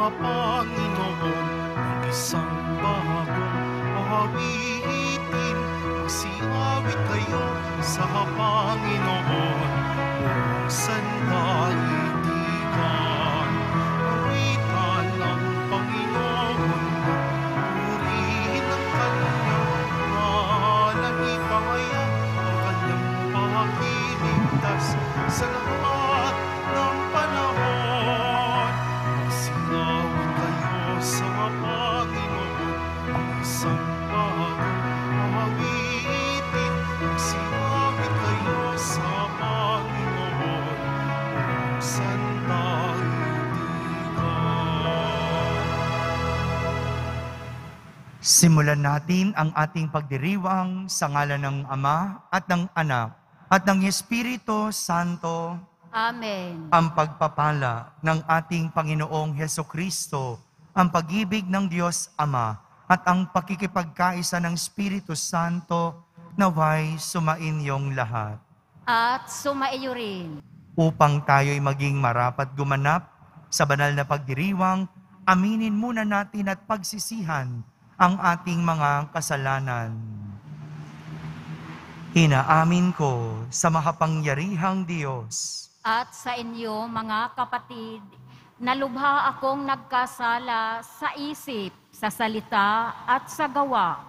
Panginoon, ang isang bagong awitin. Magsiawit kayo sa Panginoon, buong sandaigdigan. Awitan ang Panginoon, purihin ang kanyang nalagipangayat, ang kanyang pagliligtas sa lahat ng panahon. Magsiawit kayo sa Panginoon, ang isang bagong awitin. Magsiawit kayo sa Panginoon, buong sandaigdigan. Simulan natin ang ating pagdiriwang sa ngalan ng Ama at ng Anak at ng Espiritu Santo. Amen. Ang pagpapala ng ating Panginoong Hesukristo, ang pag-ibig ng Diyos Ama at ang pakikipagkaisa ng Espiritu Santo naway sumainyong lahat. At sumaiyo rin. Upang tayo'y maging marapat gumanap sa banal na pagdiriwang, aminin muna natin at pagsisihan ang ating mga kasalanan. Inaamin ko sa makapangyarihang Diyos At sa inyo, mga kapatid, na lubha akong nagkasala sa isip, sa salita at sa gawa,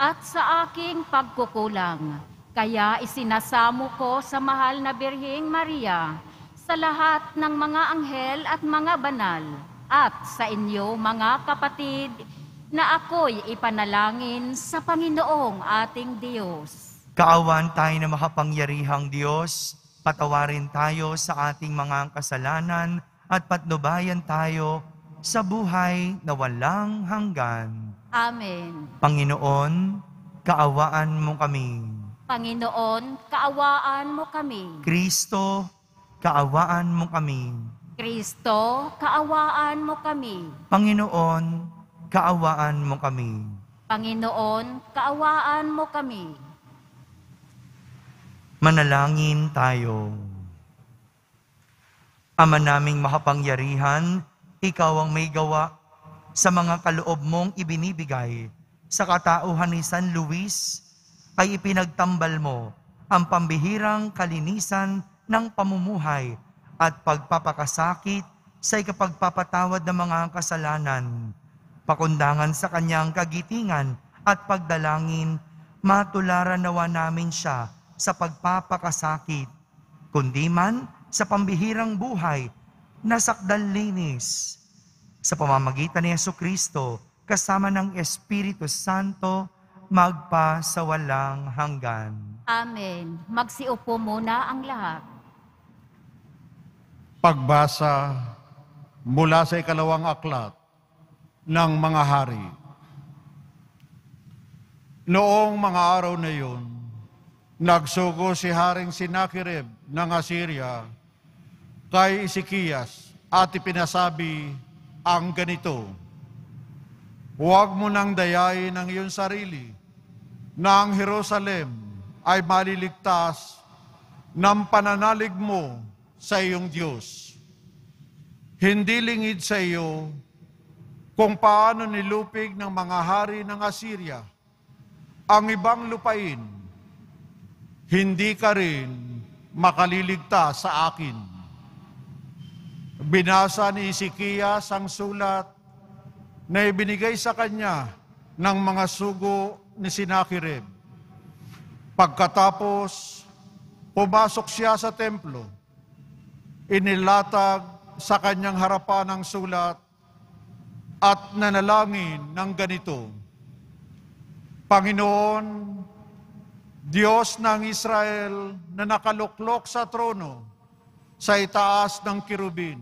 at sa aking pagkukulang. Kaya isinasamo ko sa mahal na Birheng Maria, sa lahat ng mga anghel at mga banal, at sa inyo, mga kapatid, na ako'y ipanalangin sa Panginoong ating Diyos. Kaawan tayo na makapangyarihang Diyos, patawarin tayo sa ating mga kasalanan at patnubayan tayo sa buhay na walang hanggan. Amen. Panginoon, kaawaan mo kami. Panginoon, kaawaan mo kami. Kristo, kaawaan mo kami. Kristo, kaawaan mo kami. Panginoon, kaawaan mo kami. Panginoon, kaawaan mo kami. Manalangin tayo. Ama naming makapangyarihan, ikaw ang may gawa sa mga kaloob mong ibinibigay. Sa katauhan ni San Luis ay ipinagtambal mo ang pambihirang kalinisan ng pamumuhay at pagpapakasakit sa ikapagpapatawad ng mga kasalanan. Pakundangan sa kanyang kagitingan at pagdalangin, matularan nawa namin siya sa pagpapakasakit, kundi man sa pambihirang buhay na sakdal linis. Sa pamamagitan ni Jesucristo, kasama ng Espiritu Santo, magpa sa walang hanggan. Amen. Magsiupo muna ang lahat. Pagbasa mula sa ikalawang aklat ng mga hari. Noong mga araw na iyon, nagsugo si Haring Senakherib ng Assyria kay Ezekias at ipinasabi ang ganito: huwag mo nang dayain ang iyong sarili na ang Jerusalem ay maliligtas ng pananalig mo sa iyong Diyos. Hindi lingid sa iyo kung paano nilupig ng mga hari ng Assyria ang ibang lupain. Hindi ka rin makaliligtas sa akin. Binasa ni Ezekias ang sulat na ibinigay sa kanya ng mga sugo ni Senakherib. Pagkatapos, pumasok siya sa templo. Inilatag sa kanyang harapan ang sulat at nanalangin ng ganito: Panginoon, Diyos ng Israel na nakaluklok sa trono sa itaas ng kirubin,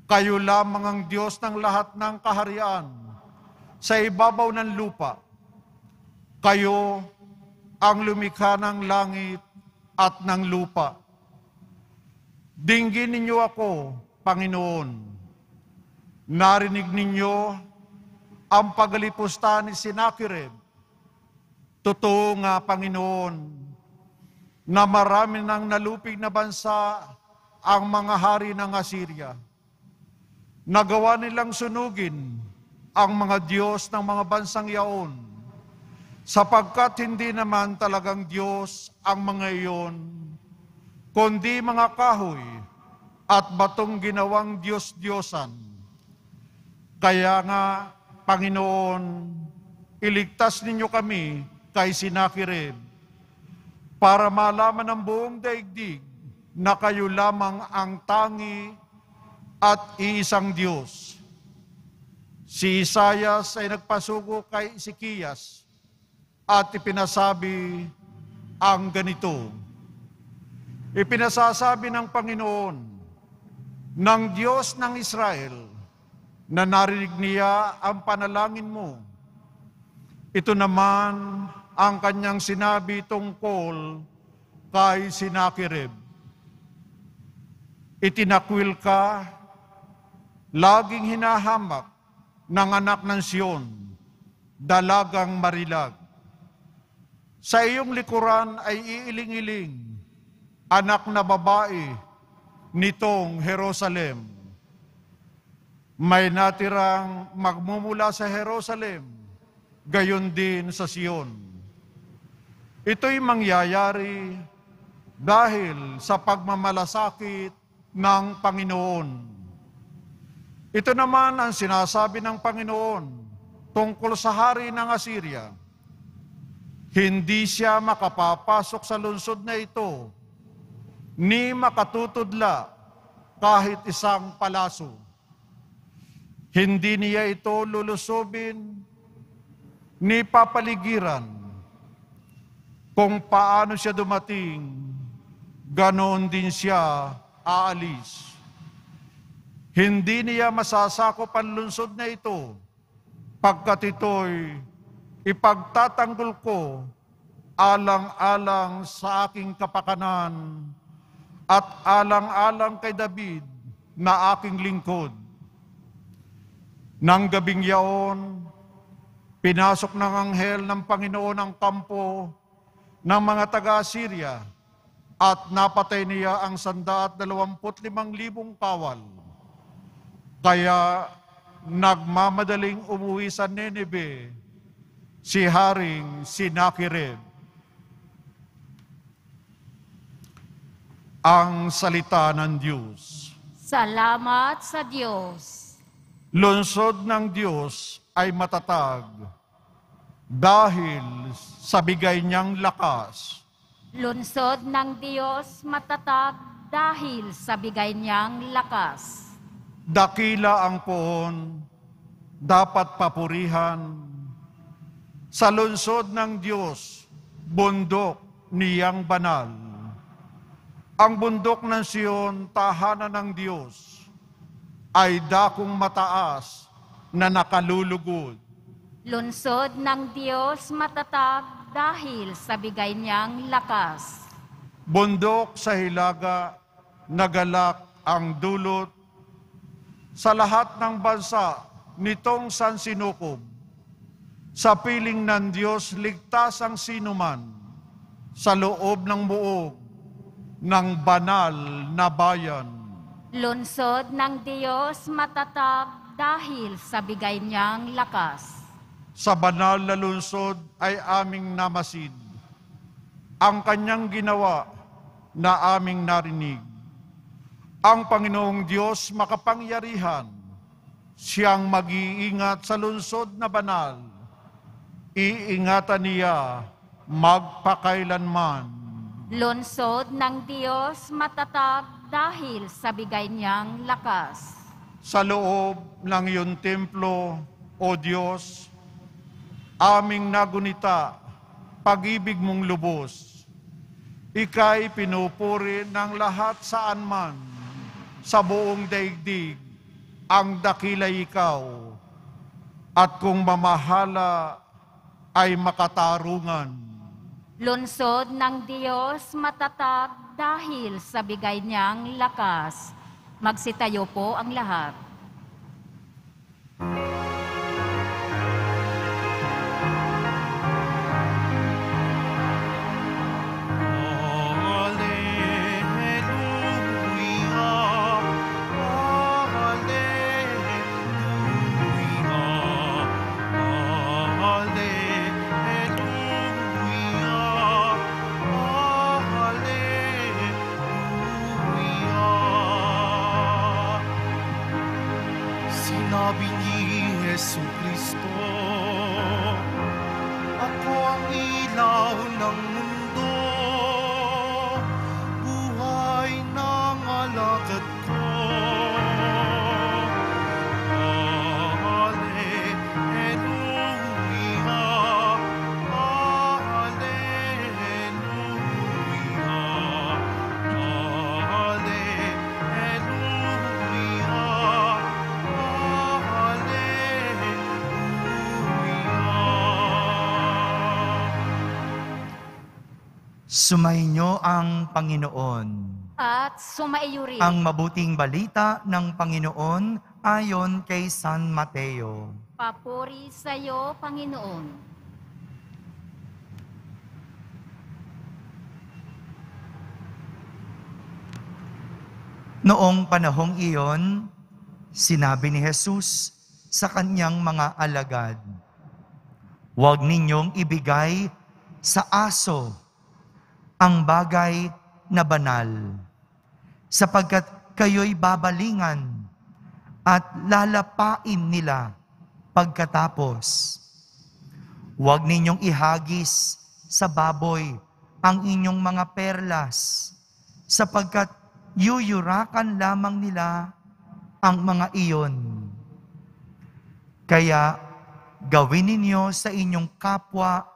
kayo lamang ang Diyos ng lahat ng kaharian sa ibabaw ng lupa. Kayo ang lumikha ng langit at ng lupa. Dinggin ninyo ako, Panginoon. Narinig ninyo ang pagalipusta ni Senakherib. Totoo nga, Panginoon, na marami ng nalupig na bansa ang mga hari ng Assyria. nagawa nilang sunugin ang mga Diyos ng mga bansang yaon, sapagkat hindi naman talagang Diyos ang mga iyon, kundi mga kahoy at batong ginawang Diyos-Diyosan. Kaya nga, Panginoon, iligtas ninyo kami kay Sinakerib, para malaman ng buong daigdig na kayo lamang ang tangi at iisang Diyos. Si Isaias ay nagpasugo kay Ezekias at ipinasabi ang ganito. Ipinasasabi ng Panginoon, ng Diyos ng Israel, na narinig niya ang panalangin mo. Ito naman ang kanyang sinabi tungkol kay Sinakerib. Itinakwil ka, laging hinahamak ng anak ng Siyon, dalagang marilag. Sa iyong likuran ay iiling-iling, anak na babae nitong Jerusalem. May natirang magmumula sa Jerusalem, gayon din sa Siyon. Ito'y mangyayari dahil sa pagmamalasakit ng Panginoon. Ito naman ang sinasabi ng Panginoon tungkol sa hari ng Assyria. Hindi siya makapapasok sa lungsod na ito, ni makatutudla kahit isang palaso. Hindi niya ito lulusobin, ni papaligiran. Kung paano siya dumating, ganoon din siya aalis. Hindi niya masasakop ang lungsod na ito, pagkat ito'y ipagtatanggol ko alang-alang sa aking kapakanan at alang-alang kay David na aking lingkod. Nang gabing yaon, pinasok ng anghel ng Panginoon ang kampo ng mga taga-Assyria at napatay niya ang 125,000 kawal. Kaya nagmamadaling umuwi sa Nineveh si Haring Sinakerib. Ang salita ng Diyos. Salamat sa Diyos. Lungsod ng Diyos ay matatag dahil sa bigay niyang lakas. Lungsod ng Diyos matatag dahil sa bigay niyang lakas. Dakila ang poon, dapat papurihan. Sa lungsod ng Diyos, bundok niyang banal. Ang bundok ng Siyon, tahanan ng Diyos, ay dakong mataas na nakalulugod. Lungsod ng Diyos matatag dahil sa bigay niyang lakas. Bundok sa hilaga, nagalak ang dulot. Sa lahat ng bansa nitong sansinukob, sa piling ng Diyos ligtas ang sinuman sa loob ng buog ng banal na bayan. Lungsod ng Diyos matatag dahil sa bigay niyang lakas. Sa banal na lungsod ay aming namasid ang kanyang ginawa na aming narinig. Ang Panginoong Diyos makapangyarihan, siyang mag-iingat sa lungsod na banal. Iingatan niya magpakailanman. Lungsod ng Diyos matatag dahil sa bigay niyang lakas. Sa loob ng iyong templo, O Diyos, aming nagunita, pag-ibig mong lubos. Ika'y pinupuri ng lahat saan man, sa buong daigdig, ang dakila'y ikaw, at kung mamahala ay makatarungan. Lungsod ng Diyos matatag dahil sa bigay niyang lakas. Magsitayo po ang lahat. Alleluia, alleluia. Sabi ni Jesucristo, ako ang ilaw ng mundo, buhay ng alagad ko. Sumainyo ang Panginoon. At sumaiyo rin. Ang mabuting balita ng Panginoon ayon kay San Mateo. Papuri sa iyo, Panginoon. Noong panahong iyon, sinabi ni Jesus sa kanyang mga alagad, "Huwag ninyong ibigay sa aso ang bagay na banal, sapagkat kayo'y babalingan at lalapain nila pagkatapos. Huwag ninyong ihagis sa baboy ang inyong mga perlas, sapagkat yuyurakan lamang nila ang mga iyon. Kaya gawin ninyo sa inyong kapwa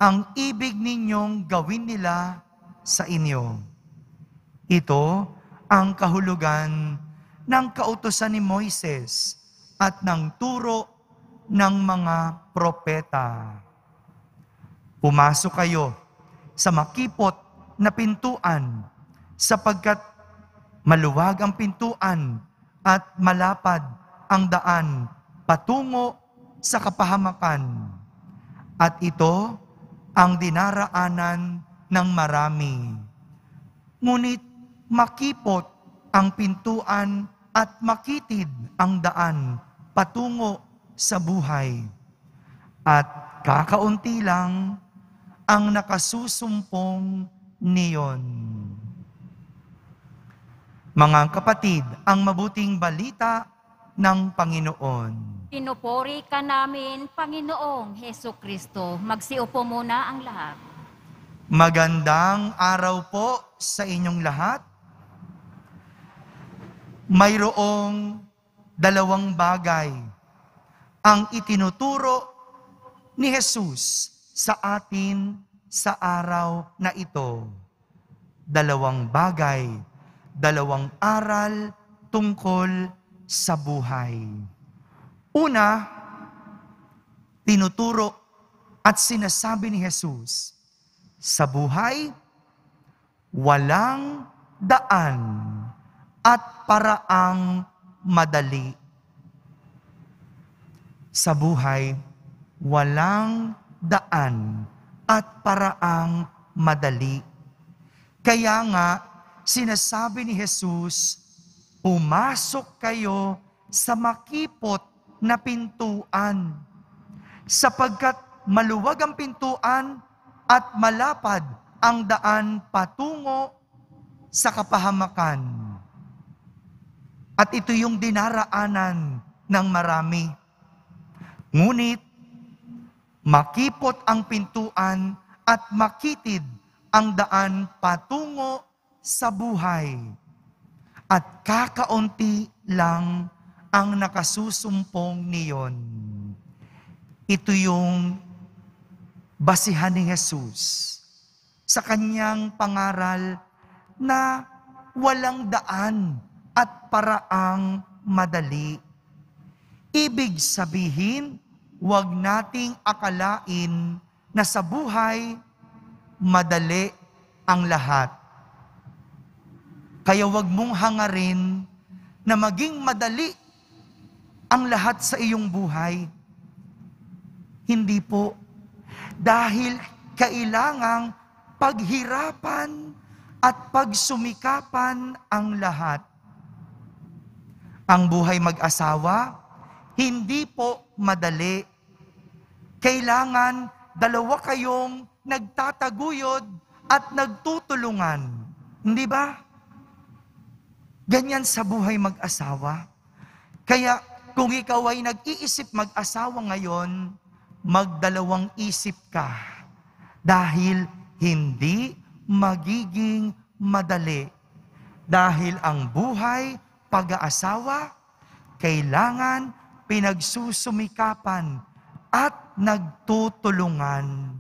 ang ibig ninyong gawin nila sa inyo. Ito ang kahulugan ng kautusan ni Moises at ng turo ng mga propeta. Pumasok kayo sa makipot na pintuan, sapagkat maluwag ang pintuan at malapad ang daan patungo sa kapahamakan. At ito ang dinaraanan ng marami. Ngunit makipot ang pintuan at makitid ang daan patungo sa buhay. At kakaunti lang ang nakasusumpong niyon." Mga kapatid, ang mabuting balita ng Panginoon. Pinupuri ka namin, Panginoong Hesukristo. Magsiupo muna ang lahat. Magandang araw po sa inyong lahat. Mayroong dalawang bagay ang itinuturo ni Jesus sa atin sa araw na ito. Dalawang bagay, dalawang aral tungkol sa buhay. Una, tinuturo at sinasabi ni Jesus, sa buhay, walang daan at paraang madali. Sa buhay, walang daan at paraang madali. Kaya nga, sinasabi ni Jesus, pumasok kayo sa makipot na pintuan, sapagkat maluwag ang pintuan at malapad ang daan patungo sa kapahamakan. At ito yung dinaraanan ng marami. Ngunit, makipot ang pintuan at makitid ang daan patungo sa buhay. At kakaunti lang ang nakasusumpong niyon. Ito yung basihan ni Jesus sa kanyang pangaral na walang daan at paraang madali. Ibig sabihin, huwag nating akalain na sa buhay, madali ang lahat. Kaya huwag mong hangarin na maging madali ang lahat sa iyong buhay. Hindi po. Dahil kailangang paghirapan at pagsumikapan ang lahat. Ang buhay mag-asawa, hindi po madali. Kailangan dalawa kayong nagtataguyod at nagtutulungan. Hindi ba? Ganyan sa buhay mag-asawa. Kaya kung ikaw ay nag-iisip mag-asawa ngayon, magdalawang isip ka. Dahil hindi magiging madali. Dahil ang buhay, pag-aasawa, kailangan pinagsusumikapan at nagtutulungan.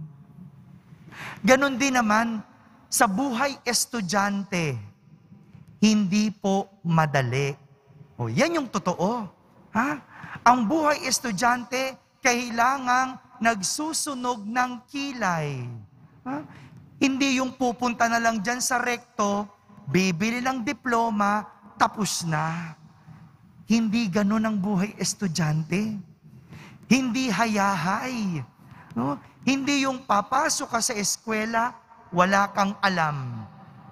Ganon din naman sa buhay estudyante, hindi po madali. O yan yung totoo. Ha? Ang buhay estudyante, kailangang nagsusunog ng kilay. Ha? Hindi yung pupunta na lang dyan sa rekto, bibili ng diploma, tapos na. Hindi ganun ang buhay estudyante. Hindi hayahay. No? Hindi yung papasok ka sa eskwela, wala kang alam.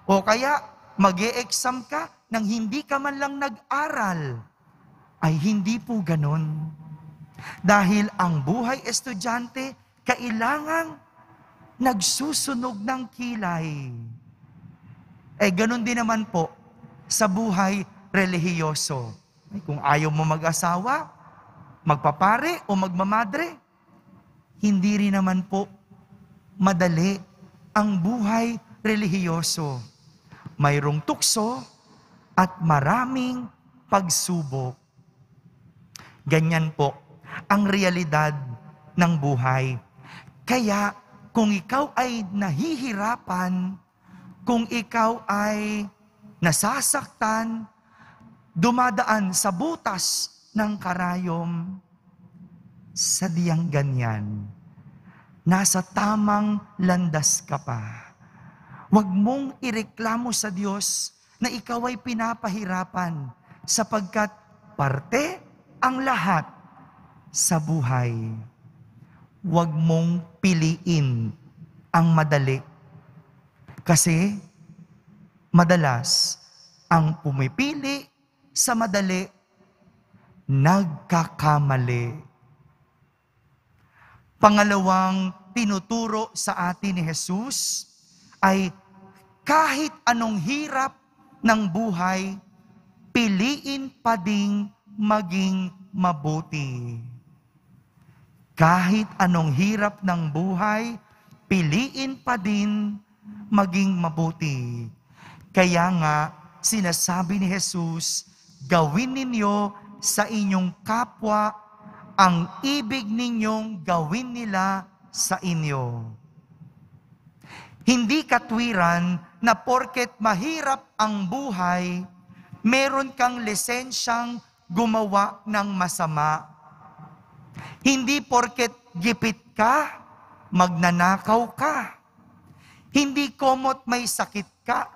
O kaya, mag-e-exam ka nang hindi ka man lang nag-aral. Ay hindi po ganun. Dahil ang buhay estudyante, kailangang nagsusunog ng kilay. Ganun din naman po sa buhay relihiyoso. Kung ayaw mo mag-asawa, magpapare o magmamadre, hindi rin naman po madali ang buhay relihiyoso. Mayroong tukso at maraming pagsubok. Ganyan po ang realidad ng buhay. Kaya kung ikaw ay nahihirapan, kung ikaw ay nasasaktan, dumadaan sa butas ng karayom, sadyang ganyan, nasa tamang landas ka pa. Huwag mong ireklamo sa Diyos na ikaw ay pinapahirapan sapagkat parte ang lahat sa buhay. Huwag mong piliin ang madali. Kasi madalas ang pumipili sa madali, nagkakamali. Pangalawang tinuturo sa atin ni Jesus ay kahit anong hirap ng buhay, piliin pa ding maging mabuti. Kahit anong hirap ng buhay, piliin pa din maging mabuti. Kaya nga, sinasabi ni Jesus, gawin ninyo sa inyong kapwa ang ibig ninyong gawin nila sa inyo. Hindi katwiran na porket mahirap ang buhay, meron kang lisensyang gumawa ng masama. Hindi porket gipit ka, magnanakaw ka. Hindi komot may sakit ka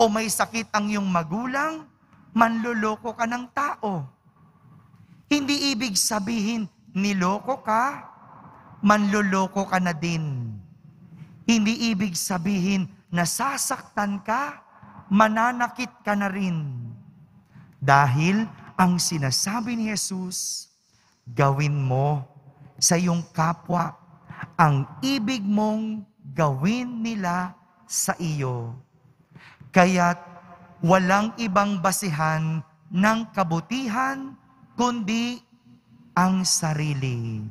o may sakit ang iyong magulang, manloloko ka ng tao. Hindi ibig sabihin, niloko ka, manloloko ka na din. Hindi ibig sabihin, nasasaktan ka, mananakit ka na rin. Dahil ang sinasabi ni Jesus, gawin mo sa iyong kapwa ang ibig mong gawin nila sa iyo. Kaya't walang ibang basihan ng kabutihan, kundi ang sarili.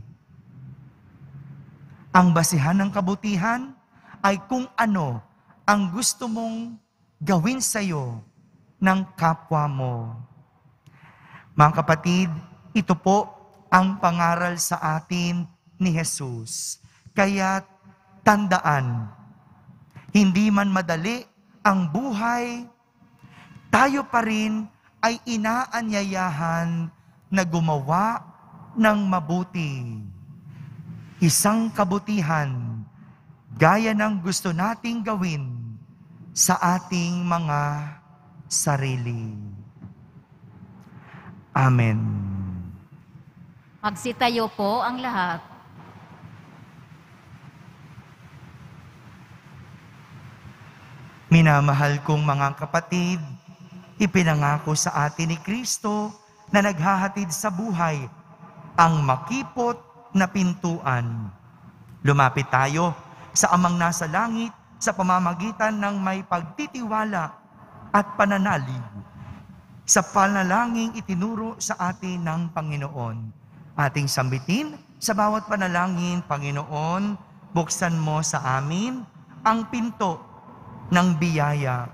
Ang basihan ng kabutihan ay kung ano ang gusto mong gawin sa iyo ng kapwa mo. Mga kapatid, ito po ang pangaral sa atin ni Jesus. Kaya tandaan, hindi man madali ang buhay, tayo pa rin ay inaanyayahan na gumawa ng mabuti. Isang kabutihan, gaya ng gusto nating gawin sa ating mga sarili. Amen. Magsitayo po ang lahat. Minamahal kong mga kapatid, ipinangako sa atin ni Kristo na naghahatid sa buhay ang makipot na pintuan. Lumapit tayo sa Amang nasa langit sa pamamagitan ng may pagtitiwala at pananalig. sa panalangin itinuro sa atin ng Panginoon. Ating sambitin sa bawat panalangin, Panginoon, buksan mo sa amin ang pinto ng biyaya.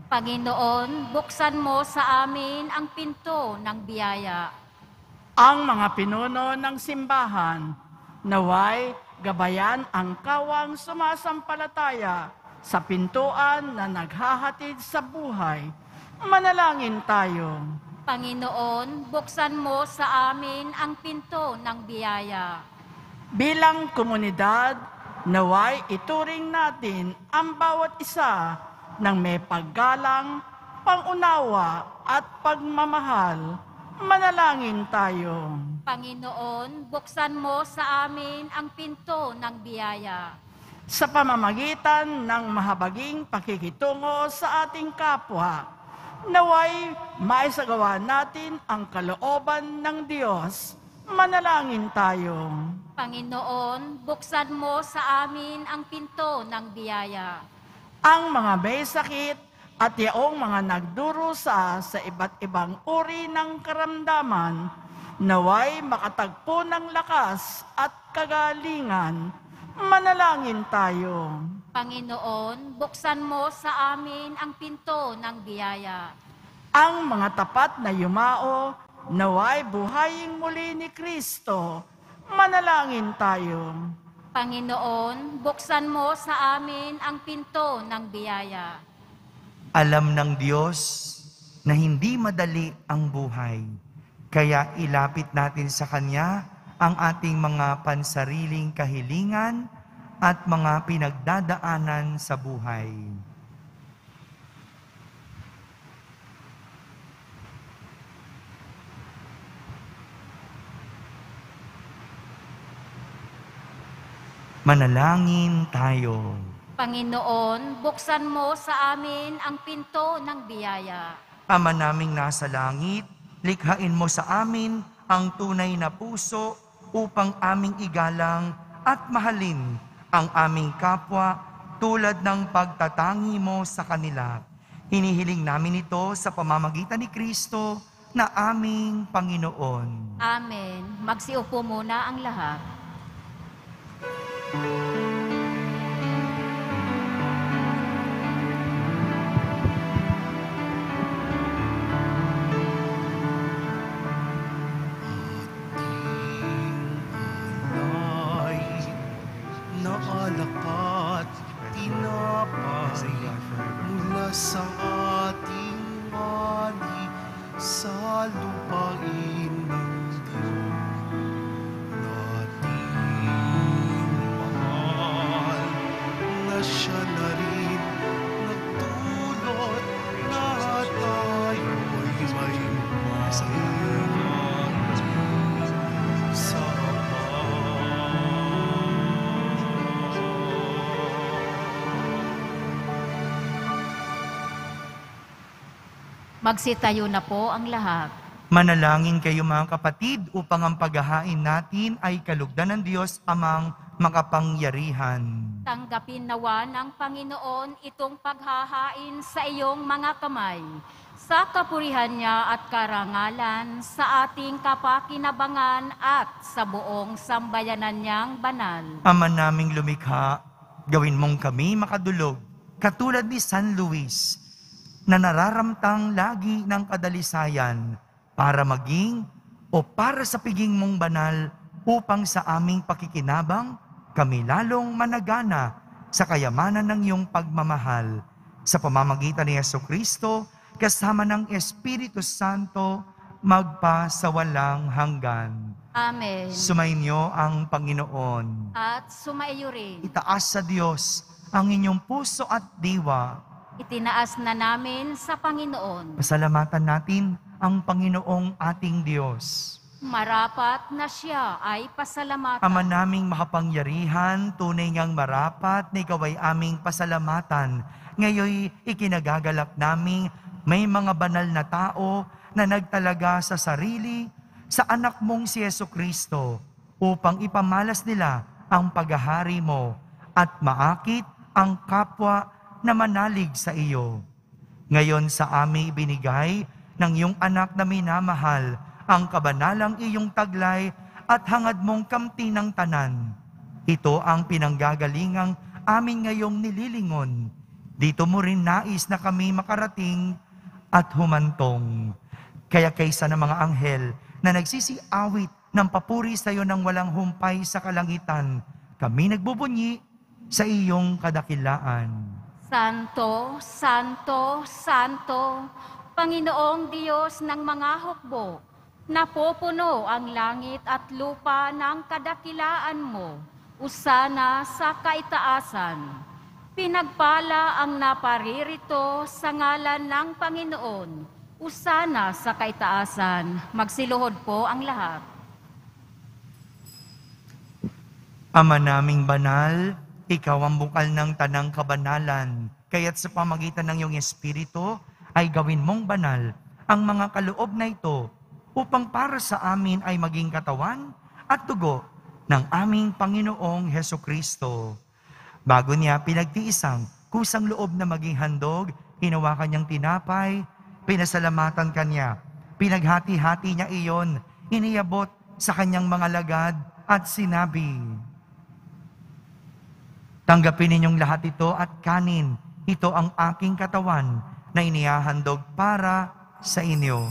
Panginoon, buksan mo sa amin ang pinto ng biyaya. Ang mga pinuno ng simbahan, naway gabayan ang kawang sumasampalataya sa pintuan na naghahatid sa buhay. Manalangin tayo. Panginoon, buksan mo sa amin ang pinto ng biyaya. Bilang komunidad, naway ituring natin ang bawat isa ng may paggalang, pangunawa at pagmamahal. Manalangin tayo. Panginoon, buksan mo sa amin ang pinto ng biyaya. Sa pamamagitan ng mahabaging pakikitungo sa ating kapwa, naway maisagawa natin ang kalooban ng Diyos. Manalangin tayo. Panginoon, buksan mo sa amin ang pinto ng biyaya. Ang mga may sakit at yaong mga nagdurusa sa iba't ibang uri ng karamdaman, naway makatagpo ng lakas at kagalingan. Manalangin tayo. Panginoon, buksan mo sa amin ang pinto ng biyaya. Ang mga tapat na yumao, naway buhayin muli ni Kristo. Manalangin tayo. Panginoon, buksan mo sa amin ang pinto ng biyaya. Alam ng Diyos na hindi madali ang buhay, kaya ilapit natin sa Kanya ang ating mga pansariling kahilingan at mga pinagdadaanan sa buhay. Manalangin tayo. Panginoon, buksan mo sa amin ang pinto ng biyaya. Ama naming nasa langit, likhain mo sa amin ang tunay na puso upang aming igalang at mahalin ang aming kapwa tulad ng pagtatangi mo sa kanila. Hinihiling namin ito sa pamamagitan ni Kristo na aming Panginoon. Amen. Magsiupo muna ang lahat. Alay na alak at tinapay mula sa ating wali sa lupain ng Diyos nating mahal na siya na rin nagdulot na tayo'y may masayahan sa Magsitayo na po ang lahat. Manalangin kayo mga kapatid upang ang paghahain natin ay kalugdan ng Diyos amang makapangyarihan. Tanggapin nawa ng Panginoon itong paghahain sa iyong mga kamay, sa kapurihan niya at karangalan, sa ating kapakinabangan at sa buong sambayanan niyang banal. Ama naming lumikha, gawin mong kami makadulog, katulad ni San Luis, na nararamtang lagi ng kadalisayan para maging o para sa piging mong banal upang sa aming pakikinabang kami lalong managana sa kayamanan ng iyong pagmamahal. Sa pamamagitan ni Jesucristo, kasama ng Espiritu Santo, magpasawalang hanggan. Amen. Sumainyo ang Panginoon. At sumaiyo rin. Itaas sa Diyos ang inyong puso at diwa. Itinaas na namin sa Panginoon. Pasalamatan natin ang Panginoong ating Diyos. Marapat na siya ay pasalamatan. Ama naming makapangyarihan, tunay ngang marapat na ikaw ay aming pasalamatan. Ngayoy ikinagagalak namin may mga banal na tao na nagtalaga sa sarili sa anak mong si Jesucristo upang ipamalas nila ang paghahari mo at maakit ang kapwa na manalig sa iyo. Ngayon sa aming ibinigay ng iyong anak na minamahal, ang kabanalang iyong taglay at hangad mong kamti ng tanan. Ito ang pinanggagalingang amin ngayong nililingon. Dito mo rin nais na kami makarating at humantong. Kaya kaysa ng mga anghel na nagsisiawit ng papuri sa iyo ng walang humpay sa kalangitan, kami nagbubunyi sa iyong kadakilaan. Santo, Santo, Santo, Panginoong Diyos ng mga hukbo, napupuno ang langit at lupa ng kadakilaan mo, usana sa kaitaasan. Pinagpala ang naparirito sa ngalan ng Panginoon, usana sa kaitaasan. Magsiluhod po ang lahat. Ama naming banal, ikaw ang bukal ng tanang kabanalan, kaya't sa pamagitan ng iyong Espiritu ay gawin mong banal ang mga kaloob na ito upang para sa amin ay maging katawan at dugo ng aming Panginoong Hesukristo. Bago niya pinagtiisang kusang loob na maging handog, hinawakan niyang tinapay, pinasalamatan kanya, pinaghati-hati niya iyon, iniyabot sa kanyang mga lagad at sinabi, "Tanggapin ninyong lahat ito at kanin, ito ang aking katawan na inihahandog para sa inyo."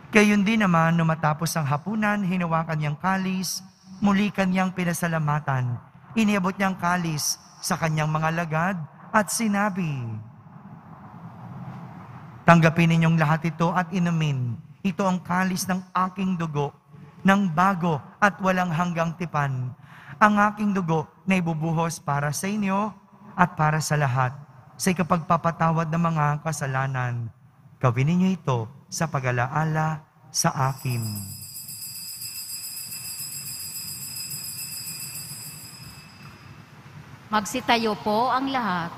Gayon din naman, nung matapos ang hapunan, hinawakan niyang kalis, muli kanyang pinasalamatan. Iniabot niyang kalis sa kanyang mga lagad at sinabi, "Tanggapin ninyong lahat ito at inumin. Ito ang kalis ng aking dugo, ng bago at walang hanggang tipan. Ang aking dugo na ibubuhos para sa inyo at para sa lahat, sa ikapagpapatawad ng mga kasalanan. Gawin ninyo ito sa pag-alaala sa akin." Magsitayo po ang lahat.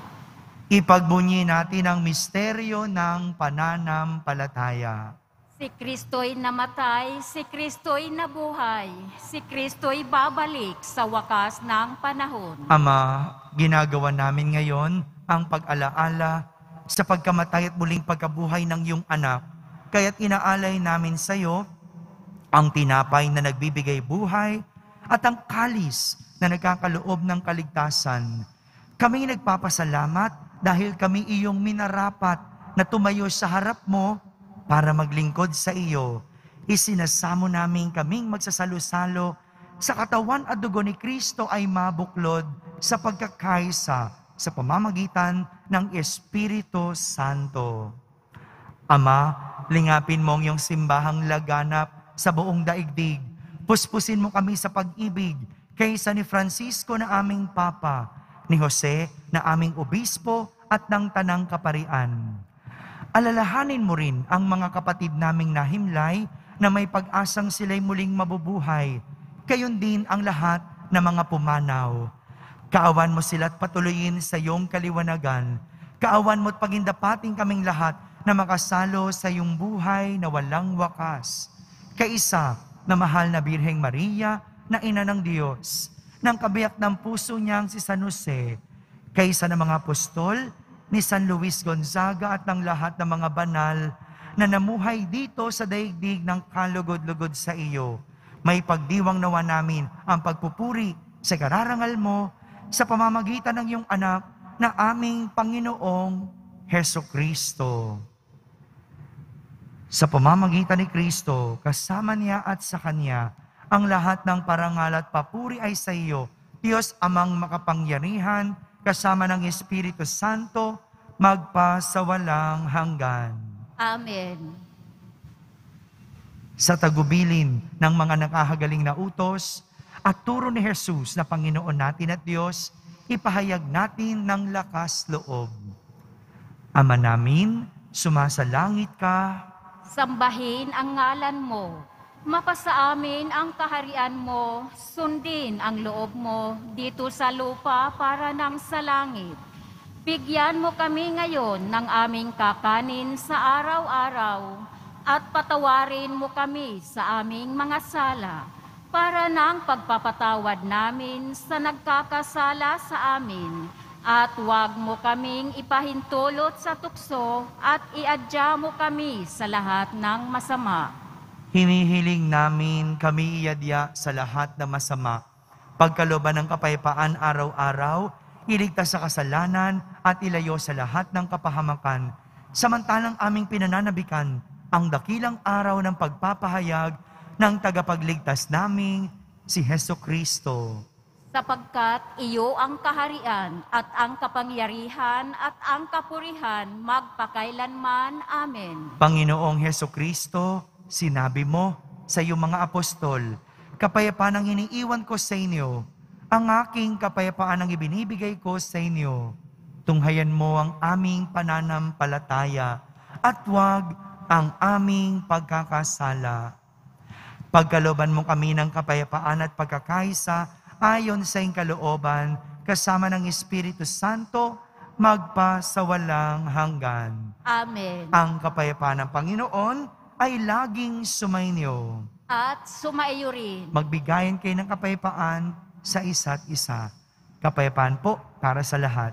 Ipagbunyi natin ang misteryo ng pananampalataya. Si Kristo'y namatay, si Kristo'y nabuhay, si Kristo'y babalik sa wakas ng panahon. Ama, ginagawa namin ngayon ang pag-alaala sa pagkamatay at muling pagkabuhay ng iyong anak. Kaya't inaalay namin sa iyo ang tinapay na nagbibigay buhay at ang kalis na nagkakaloob ng kaligtasan. Kami nagpapasalamat dahil kami iyong minarapat na tumayo sa harap mo para maglingkod sa iyo. Isinasamo namin kaming magsasalo-salo sa katawan at dugo ni Kristo ay mabuklod sa pagkakaisa sa pamamagitan ng Espiritu Santo. Ama, lingapin mo ang iyong simbahang laganap sa buong daigdig. Puspusin mo kami sa pag-ibig kaysa ni Francisco na aming Papa, ni Jose na aming Obispo at ng Tanang Kaparian. Alalahanin mo rin ang mga kapatid naming nahimlay na may pag-asang sila'y muling mabubuhay. Gayon din ang lahat na mga pumanaw. Kaawan mo sila't patuloyin sa iyong kaliwanagan. Kaawan mo't pagindapating kaming lahat na makasalo sa iyong buhay na walang wakas. Kaisa na mahal na Birheng Maria na ina ng Diyos, ng kabiyak ng puso niyang si San Jose, kaysa ng mga apostol, ni San Luis Gonzaga at ng lahat ng mga banal na namuhay dito sa daigdig ng kalugod-lugod sa iyo. May pagdiwang nawa namin ang pagpupuri sa kararangal mo sa pamamagitan ng iyong anak na aming Panginoong Hesukristo. Sa pamamagitan ni Kristo, kasama niya at sa Kanya, ang lahat ng parangal at papuri ay sa iyo, Diyos Amang makapangyarihan, kasama ng Espiritu Santo, magpa sa walang hanggan. Amen. Sa tagubilin ng mga nakahagaling na utos at turo ni Jesus na Panginoon natin at Diyos, ipahayag natin ng lakas loob. Ama namin, sumasalangit ka. Sambahin ang ngalan mo. Mapasa amin ang kaharian mo, sundin ang loob mo dito sa lupa para ng sa langit. Bigyan mo kami ngayon ng aming kakanin sa araw-araw at patawarin mo kami sa aming mga sala para ng pagpapatawad namin sa nagkakasala sa amin. At huwag mo kaming ipahintulot sa tukso at iadya mo kami sa lahat ng masama. Hinihiling namin kami iadya sa lahat ng masama. Pagkalooban ng kapayapaan araw-araw, iligtas sa kasalanan at ilayo sa lahat ng kapahamakan. Samantalang aming pinananabikan ang dakilang araw ng pagpapahayag ng tagapagligtas naming si Heso Kristo. Sapagkat iyo ang kaharian at ang kapangyarihan at ang kapurihan magpakailanman. Amen. Panginoong Heso Kristo, sinabi mo sa iyong mga apostol, kapayapaan ang iniiwan ko sa inyo, ang aking kapayapaan ang ibinibigay ko sa inyo. Tunghayan mo ang aming pananampalataya at huwag ang aming pagkakasala. Pagkalooban mo kami ng kapayapaan at pagkakaisa ayon sa iyong kalooban, kasama ng Espiritu Santo, magpasawalang hanggan. Amen. Ang kapayapaan ng Panginoon ay laging sumainyo. At sumaiyo rin. Magbigayan kayo ng kapayapaan sa isa't isa. Kapayapaan po para sa lahat.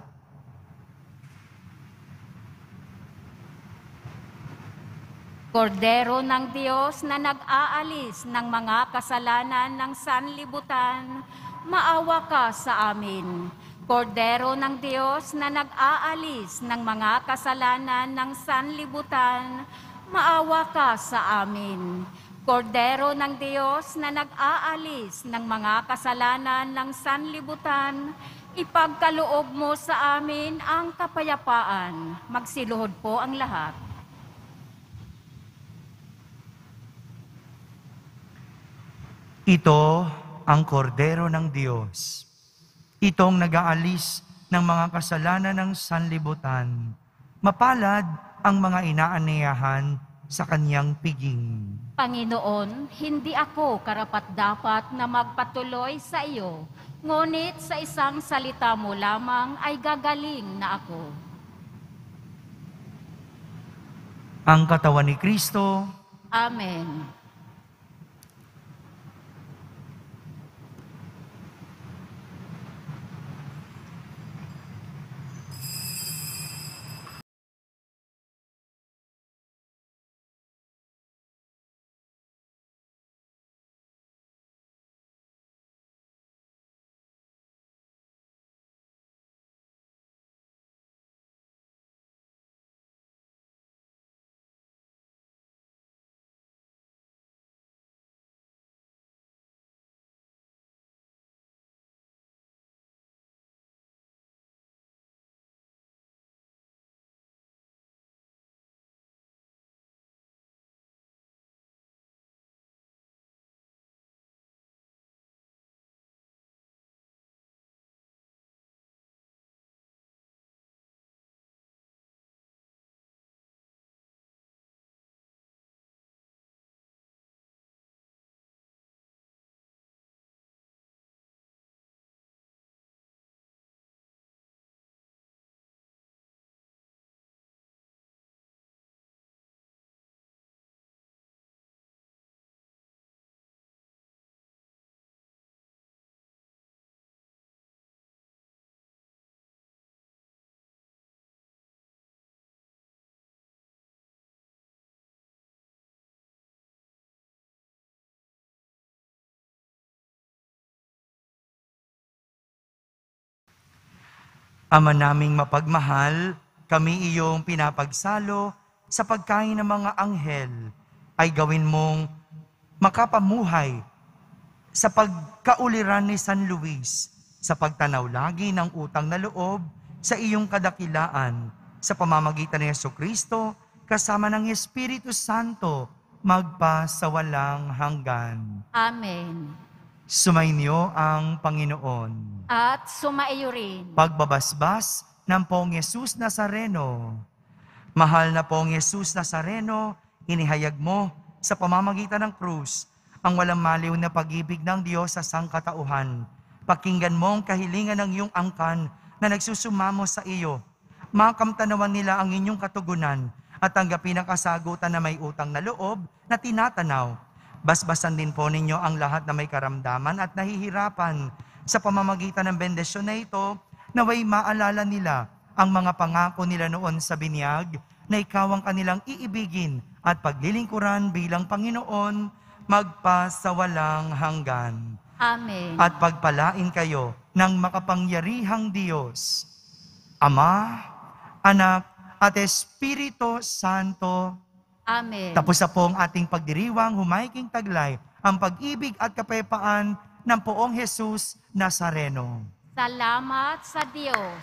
Kordero ng Diyos na nag-aalis ng mga kasalanan ng sanlibutan, maawa ka sa amin. Kordero ng Diyos na nag-aalis ng mga kasalanan ng sanlibutan, maawa ka sa amin. Kordero ng Diyos na nag-aalis ng mga kasalanan ng sanlibutan, ipagkaloob mo sa amin ang kapayapaan. Magsiluhod po ang lahat. Ito ang kordero ng Diyos. Itong nag-aalis ng mga kasalanan ng sanlibutan. Mapalad ang mga inaaniyahan sa kanyang piging. Panginoon, hindi ako karapat-dapat na magpatuloy sa iyo, ngunit sa isang salita mo lamang ay gagaling na ako. Ang katawan ni Kristo. Amen. Ama naming mapagmahal, kami iyong pinapagsalo sa pagkain ng mga anghel, ay gawin mong makapamuhay sa pagkauliran ni San Luis, sa pagtanaw lagi ng utang na loob sa iyong kadakilaan, sa pamamagitan ni Jesucristo, kasama ng Espiritu Santo, magpasawalang hanggan. Amen. Sumainyo ang Panginoon. At sumaiyo rin. Pagbabasbas ng Poong Yesus Nazareno. Mahal na Poong Yesus Nazareno, inihayag mo sa pamamagitan ng krus ang walang maliw na pag-ibig ng Diyos sa sangkatauhan. Pakinggan mo ang kahilingan ng iyong angkan na nagsusumamo sa iyo. Makamtanawan nila ang inyong katugunan at tanggapin ang kasagutan na may utang na loob na tinatanaw. Basbasan din po ninyo ang lahat na may karamdaman at nahihirapan. Sa pamamagitan ng bendisyon na ito, naway maalala nila ang mga pangako nila noon sa binyag na ikaw ang kanilang iibigin at paglilingkuran bilang Panginoon magpasawalang hanggan. Amen. At pagpalain kayo ng makapangyarihang Diyos, Ama, Anak, at Espiritu Santo. Amen. Tapos na po ang ating pagdiriwang, humaiking taglay, ang pag-ibig at kapayapaan ng Poong Jesus Nazareno. Salamat sa Diyos.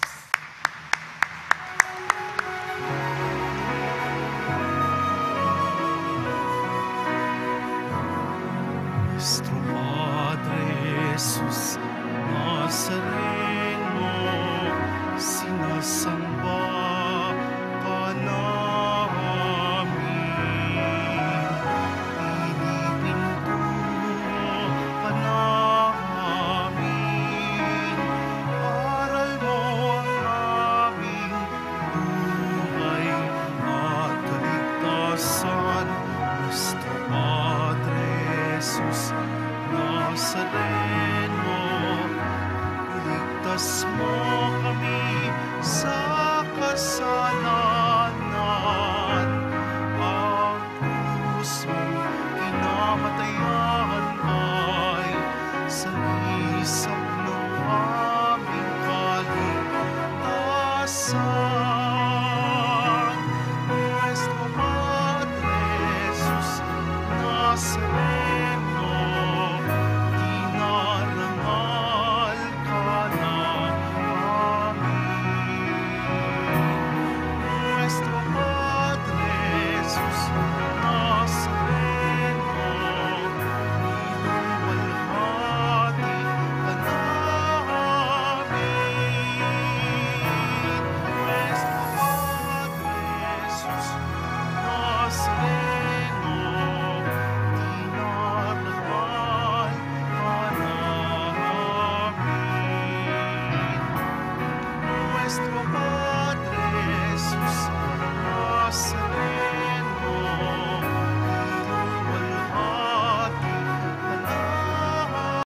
Nuestro Padre Jesus Nazareno, sinasamba ka namin. Pinipintuho ka namin. Aral mo ang aming buhay at kaligtasan. Nuestro Padre Jesus Nazareno, iligtas mo